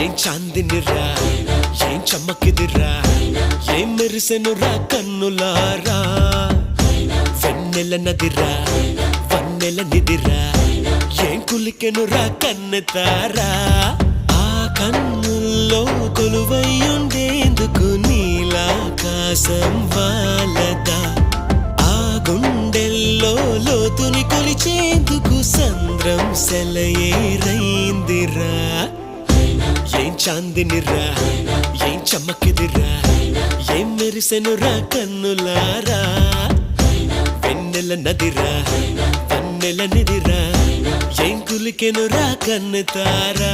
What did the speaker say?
ఏం చాందినిరా ఏం చమ్మకిదిరా ఏం మెరిసెనురా కన్నులారా వెన్నెల నదిరా వన్నెల నిదిరా ఏం కులికెనురా కన్నెతారా ఆ కన్నుల్లో కొలువయ్యుండేందుకు నీలాకాశం వాలదా ఆ గుండెల్లో లోతుని కొలిచేందుకు సంద్రం సెలయేరైందిరా ఏం చాందినిరా ఏం చమ్మకిదిరా ఏం మెరిసెనురా కన్నులారా వెన్నెల నదిరా వన్నెల నిదిరా ఏం కులికెనురా కన్నెతారా